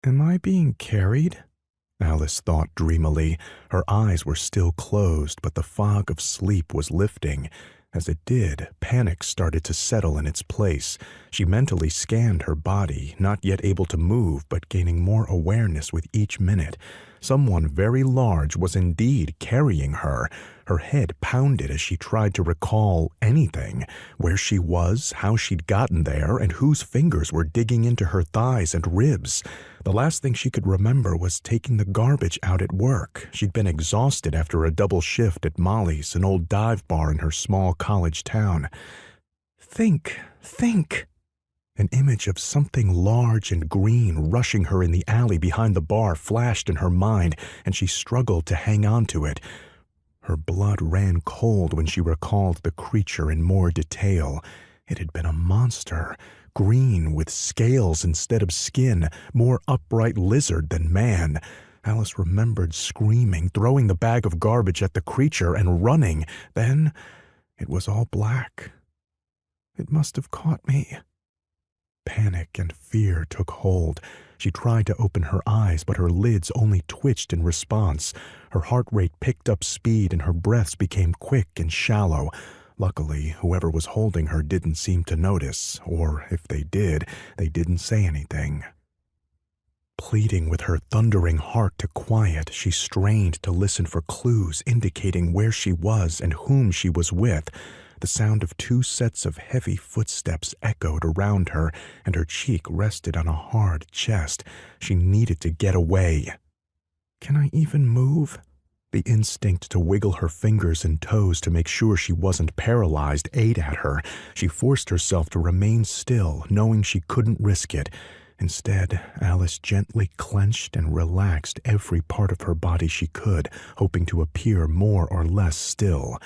Am I being carried? Alice thought dreamily. Her eyes were still closed, but the fog of sleep was lifting. As it did, panic started to settle in its place. She mentally scanned her body, not yet able to move, but gaining more awareness with each minute. Someone very large was indeed carrying her. Her head pounded as she tried to recall anything, where she was, how she'd gotten there, and whose fingers were digging into her thighs and ribs. The last thing she could remember was taking the garbage out at work. She'd been exhausted after a double shift at Molly's, an old dive bar in her small college town. Think. An image of something large and green rushing her in the alley behind the bar flashed in her mind, and she struggled to hang on to it. Her blood ran cold when she recalled the creature in more detail. It had been a monster, green with scales instead of skin, more upright lizard than man. Alice remembered screaming, throwing the bag of garbage at the creature, and running. Then it was all black. It must have caught me. Panic and fear took hold. She tried to open her eyes, but her lids only twitched in response. Her heart rate picked up speed and her breaths became quick and shallow. Luckily, whoever was holding her didn't seem to notice, or if they did, they didn't say anything. Pleading with her thundering heart to quiet, she strained to listen for clues indicating where she was and whom she was with. The sound of 2 sets of heavy footsteps echoed around her, and her cheek rested on a hard chest. She needed to get away. Can I even move? The instinct to wiggle her fingers and toes to make sure she wasn't paralyzed ate at her. She forced herself to remain still, knowing she couldn't risk it. Instead, Alice gently clenched and relaxed every part of her body she could, hoping to appear more or less still.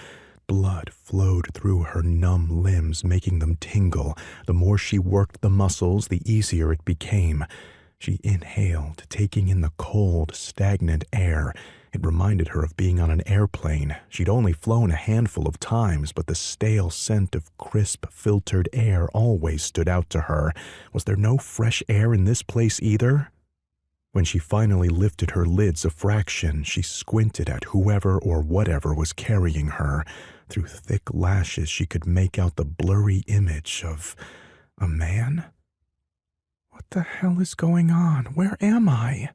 Blood flowed through her numb limbs, making them tingle. The more she worked the muscles, the easier it became. She inhaled, taking in the cold, stagnant air. It reminded her of being on an airplane. She'd only flown a handful of times, but the stale scent of crisp, filtered air always stood out to her. Was there no fresh air in this place either? When she finally lifted her lids a fraction, she squinted at whoever or whatever was carrying her. Through thick lashes, she could make out the blurry image of a man. What the hell is going on? Where am I?